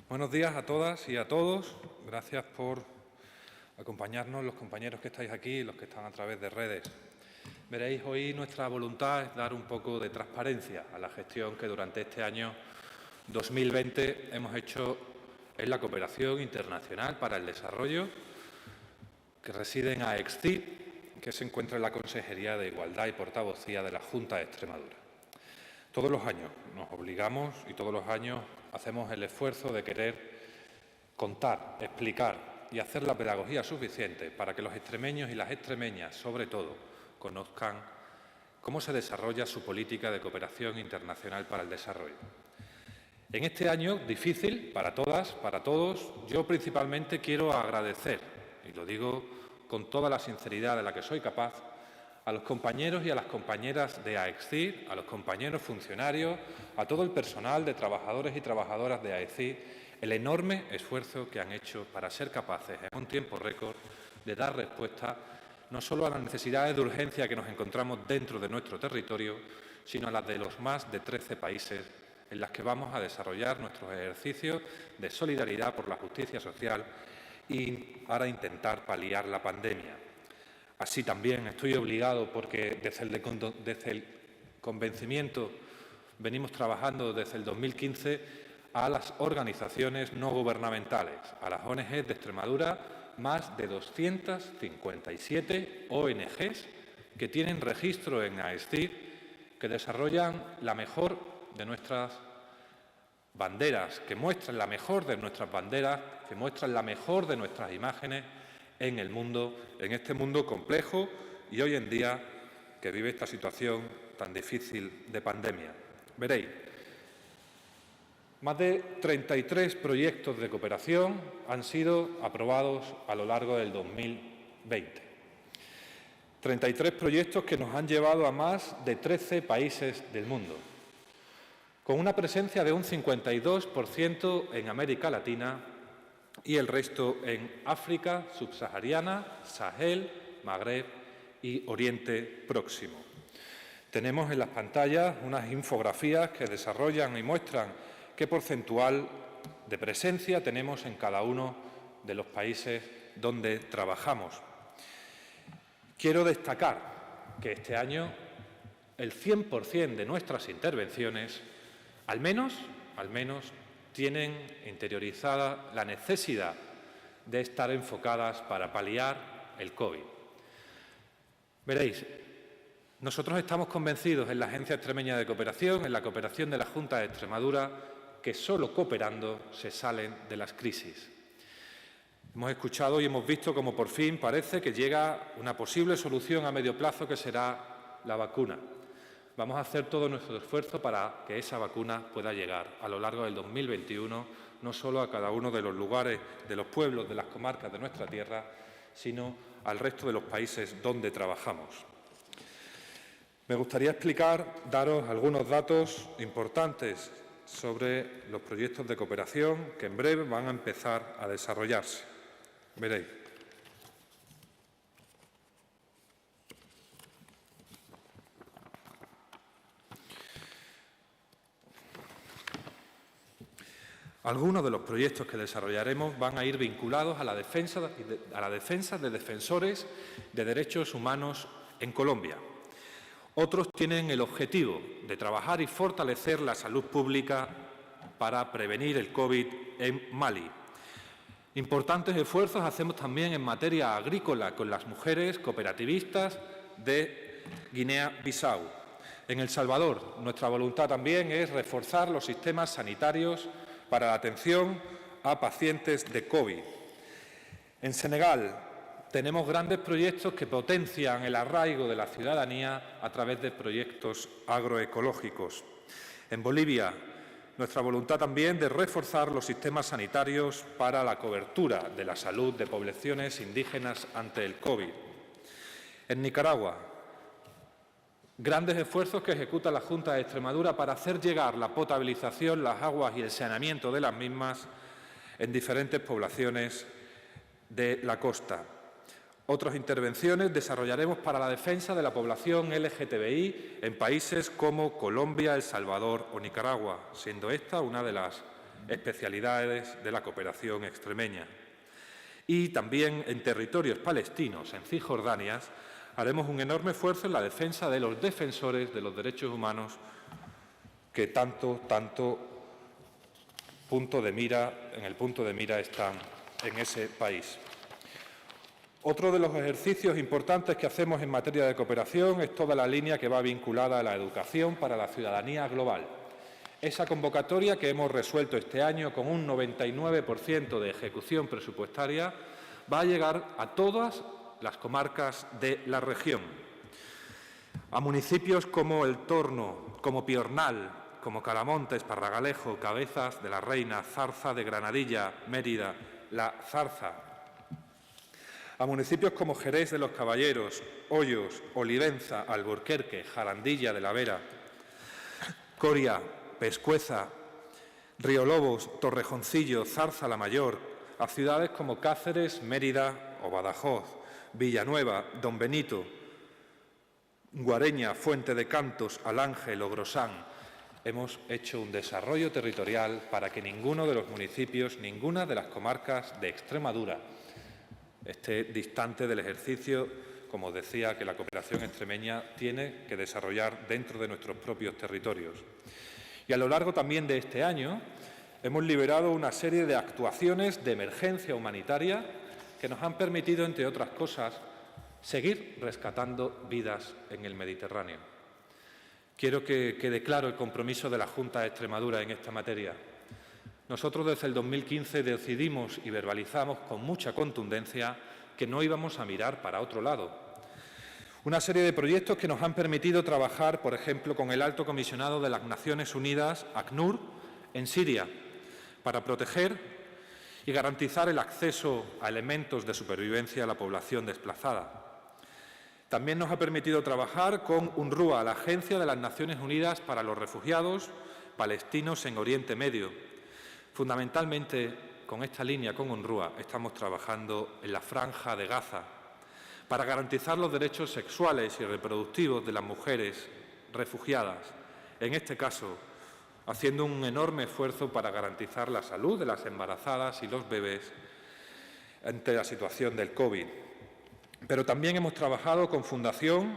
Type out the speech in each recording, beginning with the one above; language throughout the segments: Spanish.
Buenos días a todas y a todos. Gracias por acompañarnos, los compañeros que estáis aquí y los que están a través de redes. Veréis, hoy nuestra voluntad es dar un poco de transparencia a la gestión que durante este año 2020 hemos hecho en la cooperación internacional para el desarrollo, que reside en AEXCID, que se encuentra en la Consejería de Igualdad y Portavocía de la Junta de Extremadura. Todos los años nos obligamos y todos los años hacemos el esfuerzo de querer contar, explicar y hacer la pedagogía suficiente para que los extremeños y las extremeñas, sobre todo, conozcan cómo se desarrolla su política de cooperación internacional para el desarrollo. En este año difícil para todas, para todos, yo principalmente quiero agradecer, y lo digo con toda la sinceridad de la que soy capaz, a los compañeros y a las compañeras de AEXCID, a los compañeros funcionarios, a todo el personal de trabajadores y trabajadoras de AEXCID, el enorme esfuerzo que han hecho para ser capaces, en un tiempo récord, de dar respuesta no solo a las necesidades de urgencia que nos encontramos dentro de nuestro territorio, sino a las de los más de 13 países en las que vamos a desarrollar nuestros ejercicios de solidaridad por la justicia social y para intentar paliar la pandemia. Así también estoy obligado, porque desde el convencimiento venimos trabajando desde el 2015 a las organizaciones no gubernamentales, a las ONGs de Extremadura, más de 257 ONGs que tienen registro en AEXCID, que desarrollan la mejor de nuestras banderas, que muestran la mejor de nuestras banderas, que muestran la mejor de nuestras imágenes en el mundo, en este mundo complejo y hoy en día que vive esta situación tan difícil de pandemia. Veréis, más de 33 proyectos de cooperación han sido aprobados a lo largo del 2020. 33 proyectos que nos han llevado a más de 13 países del mundo, con una presencia de un 52% en América Latina y el resto en África subsahariana, Sahel, Magreb y Oriente Próximo. Tenemos en las pantallas unas infografías que desarrollan y muestran qué porcentual de presencia tenemos en cada uno de los países donde trabajamos. Quiero destacar que este año el 100% de nuestras intervenciones, al menos, tienen interiorizada la necesidad de estar enfocadas para paliar el COVID. Veréis, nosotros estamos convencidos en la Agencia Extremeña de Cooperación, en la cooperación de la Junta de Extremadura, que solo cooperando se salen de las crisis. Hemos escuchado y hemos visto cómo por fin parece que llega una posible solución a medio plazo, que será la vacuna. Vamos a hacer todo nuestro esfuerzo para que esa vacuna pueda llegar a lo largo del 2021, no solo a cada uno de los lugares, de los pueblos, de las comarcas de nuestra tierra, sino al resto de los países donde trabajamos. Me gustaría daros algunos datos importantes sobre los proyectos de cooperación que en breve van a empezar a desarrollarse. Veréis. Algunos de los proyectos que desarrollaremos van a ir vinculados a la defensa de defensores de derechos humanos en Colombia. Otros tienen el objetivo de trabajar y fortalecer la salud pública para prevenir el COVID en Mali. Importantes esfuerzos hacemos también en materia agrícola con las mujeres cooperativistas de Guinea-Bissau. En El Salvador, nuestra voluntad también es reforzar los sistemas sanitarios para la atención a pacientes de COVID. En Senegal tenemos grandes proyectos que potencian el arraigo de la ciudadanía a través de proyectos agroecológicos. En Bolivia, nuestra voluntad también de reforzar los sistemas sanitarios para la cobertura de la salud de poblaciones indígenas ante el COVID. En Nicaragua, grandes esfuerzos que ejecuta la Junta de Extremadura para hacer llegar la potabilización, las aguas y el saneamiento de las mismas en diferentes poblaciones de la costa. Otras intervenciones desarrollaremos para la defensa de la población LGTBI en países como Colombia, El Salvador o Nicaragua, siendo esta una de las especialidades de la cooperación extremeña. Y también en territorios palestinos, en Cisjordania, haremos un enorme esfuerzo en la defensa de los defensores de los derechos humanos que tanto en el punto de mira están en ese país. Otro de los ejercicios importantes que hacemos en materia de cooperación es toda la línea que va vinculada a la educación para la ciudadanía global. Esa convocatoria que hemos resuelto este año con un 99% de ejecución presupuestaria va a llegar a todas las comarcas de la región, a municipios como El Torno, como Piornal, como Caramonte, Esparragalejo, Cabezas de la Reina, Zarza de Granadilla, Mérida, La Zarza, a municipios como Jerez de los Caballeros, Hoyos, Olivenza, Alburquerque, Jarandilla de la Vera, Coria, Pescueza, Riolobos, Torrejoncillo, Zarza la Mayor, a ciudades como Cáceres, Mérida o Badajoz, Villanueva, Don Benito, Guareña, Fuente de Cantos, Alángel o Grosán. Hemos hecho un desarrollo territorial para que ninguno de los municipios, ninguna de las comarcas de Extremadura esté distante del ejercicio, como decía, que la cooperación extremeña tiene que desarrollar dentro de nuestros propios territorios. Y a lo largo también de este año hemos liberado una serie de actuaciones de emergencia humanitaria que nos han permitido, entre otras cosas, seguir rescatando vidas en el Mediterráneo. Quiero que quede claro el compromiso de la Junta de Extremadura en esta materia. Nosotros desde el 2015 decidimos y verbalizamos con mucha contundencia que no íbamos a mirar para otro lado. Una serie de proyectos que nos han permitido trabajar, por ejemplo, con el Alto Comisionado de las Naciones Unidas, ACNUR, en Siria, para proteger y garantizar el acceso a elementos de supervivencia a la población desplazada. También nos ha permitido trabajar con UNRWA, la Agencia de las Naciones Unidas para los Refugiados Palestinos en Oriente Medio. Fundamentalmente, con esta línea, con UNRWA, estamos trabajando en la Franja de Gaza para garantizar los derechos sexuales y reproductivos de las mujeres refugiadas, en este caso, haciendo un enorme esfuerzo para garantizar la salud de las embarazadas y los bebés ante la situación del COVID. Pero también hemos trabajado con Fundación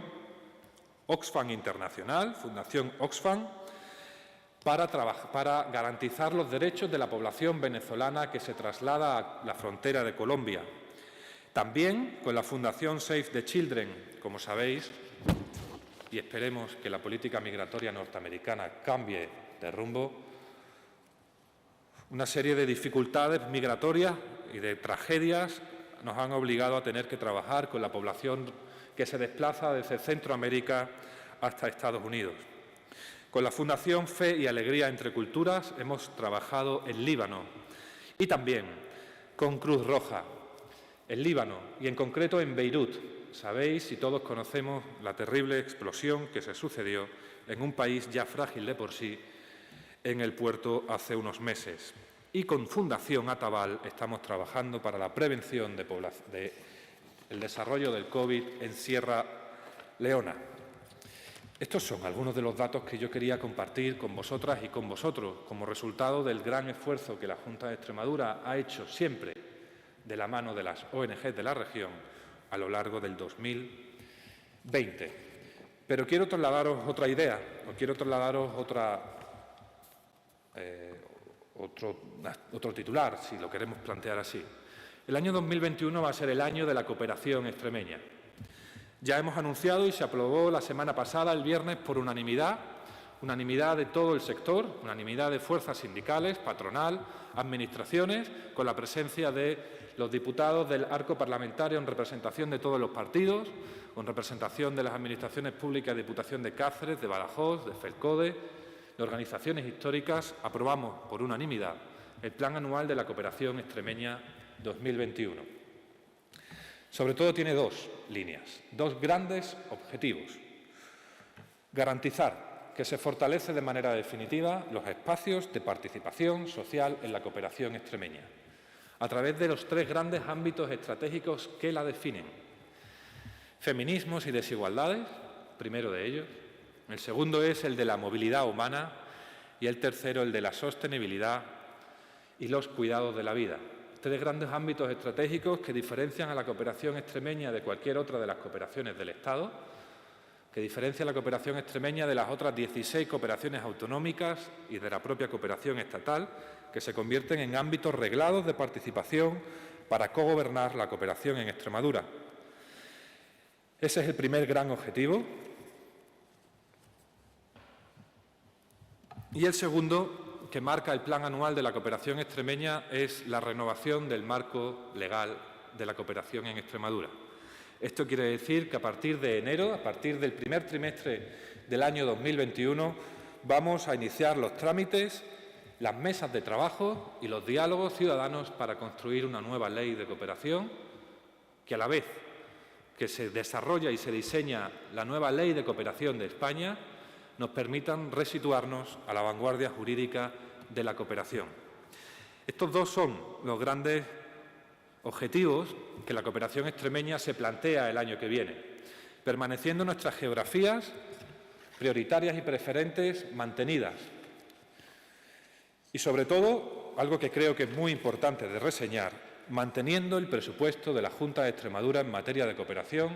Oxfam Internacional, Fundación Oxfam, para garantizar los derechos de la población venezolana que se traslada a la frontera de Colombia. También con la Fundación Save the Children, como sabéis, y esperemos que la política migratoria norteamericana cambie de rumbo, una serie de dificultades migratorias y de tragedias nos han obligado a tener que trabajar con la población que se desplaza desde Centroamérica hasta Estados Unidos. Con la Fundación Fe y Alegría entre Culturas hemos trabajado en Líbano y también con Cruz Roja en Líbano y en concreto en Beirut. Sabéis y todos conocemos la terrible explosión que se sucedió en un país ya frágil de por sí en el puerto hace unos meses. Y con Fundación Atabal estamos trabajando para la prevención del desarrollo del COVID en Sierra Leona. Estos son algunos de los datos que yo quería compartir con vosotras y con vosotros como resultado del gran esfuerzo que la Junta de Extremadura ha hecho siempre de la mano de las ONG de la región a lo largo del 2020. Pero quiero trasladaros otra idea, o quiero trasladaros otro titular, si lo queremos plantear así. El año 2021 va a ser el año de la cooperación extremeña. Ya hemos anunciado y se aprobó la semana pasada, el viernes, por unanimidad de todo el sector, unanimidad de fuerzas sindicales, patronal, administraciones, con la presencia de los diputados del arco parlamentario en representación de todos los partidos, con representación de las administraciones públicas de Diputación de Cáceres, de Badajoz, de Felcode, de organizaciones históricas, aprobamos por unanimidad el Plan Anual de la Cooperación Extremeña 2021. Sobre todo tiene dos líneas, dos grandes objetivos. Garantizar que se fortalece de manera definitiva los espacios de participación social en la cooperación extremeña, a través de los tres grandes ámbitos estratégicos que la definen. Feminismos y desigualdades, primero de ellos. El segundo es el de la movilidad humana y el tercero el de la sostenibilidad y los cuidados de la vida. Tres grandes ámbitos estratégicos que diferencian a la cooperación extremeña de cualquier otra de las cooperaciones del Estado, que diferencia la cooperación extremeña de las otras 16 cooperaciones autonómicas y de la propia cooperación estatal, que se convierten en ámbitos reglados de participación para cogobernar la cooperación en Extremadura. Ese es el primer gran objetivo. Y el segundo, que marca el plan anual de la cooperación extremeña, es la renovación del marco legal de la cooperación en Extremadura. Esto quiere decir que a partir de enero, a partir del primer trimestre del año 2021, vamos a iniciar los trámites, las mesas de trabajo y los diálogos ciudadanos para construir una nueva ley de cooperación que, a la vez que se desarrolla y se diseña la nueva ley de cooperación de España, nos permitan resituarnos a la vanguardia jurídica de la cooperación. Estos dos son los grandes objetivos que la cooperación extremeña se plantea el año que viene, permaneciendo nuestras geografías prioritarias y preferentes mantenidas. Y, sobre todo, algo que creo que es muy importante de reseñar, manteniendo el presupuesto de la Junta de Extremadura en materia de cooperación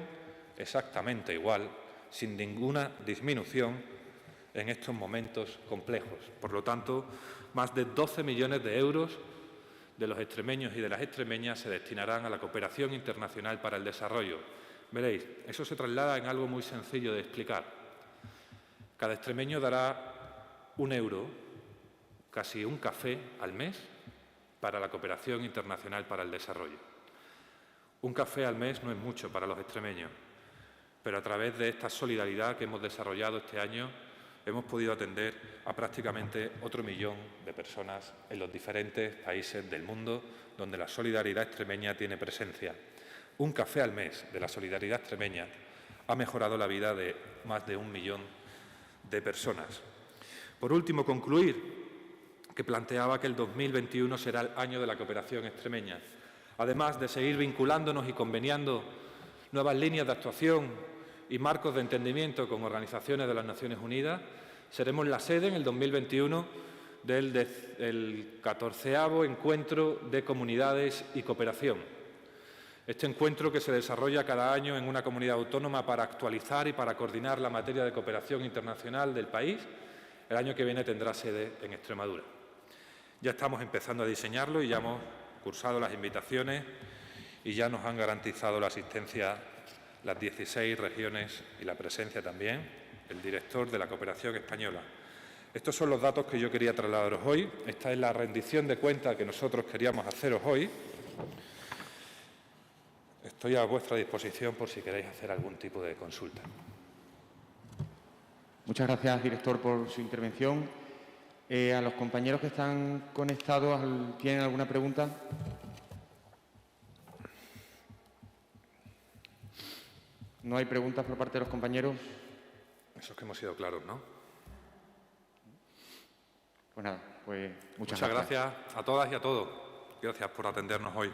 exactamente igual, sin ninguna disminución en estos momentos complejos. Por lo tanto, más de 12 millones de euros de los extremeños y de las extremeñas se destinarán a la cooperación internacional para el desarrollo. Veréis, eso se traslada en algo muy sencillo de explicar. Cada extremeño dará 1 euro, casi un café al mes, para la cooperación internacional para el desarrollo. Un café al mes no es mucho para los extremeños, pero a través de esta solidaridad que hemos desarrollado este año hemos podido atender a prácticamente otro millón de personas en los diferentes países del mundo donde la solidaridad extremeña tiene presencia. Un café al mes de la solidaridad extremeña ha mejorado la vida de más de 1 millón de personas. Por último, concluir que planteaba que el 2021 será el año de la cooperación extremeña. Además de seguir vinculándonos y conveniando nuevas líneas de actuación y marcos de entendimiento con organizaciones de las Naciones Unidas, seremos la sede en el 2021 del 14º Encuentro de Comunidades y Cooperación. Este encuentro, que se desarrolla cada año en una comunidad autónoma para actualizar y para coordinar la materia de cooperación internacional del país, el año que viene tendrá sede en Extremadura. Ya estamos empezando a diseñarlo y ya hemos cursado las invitaciones y ya nos han garantizado la asistencia las 16 regiones y la presencia también el director de la cooperación española. Estos son los datos que yo quería trasladaros hoy. Esta es la rendición de cuentas que nosotros queríamos haceros hoy. Estoy a vuestra disposición por si queréis hacer algún tipo de consulta. Muchas gracias, director, por su intervención. A los compañeros que están conectados, ¿tienen alguna pregunta? ¿No hay preguntas por parte de los compañeros? Eso es que hemos sido claros, ¿no? Pues nada, pues muchas gracias a todas y a todos. Gracias por atendernos hoy.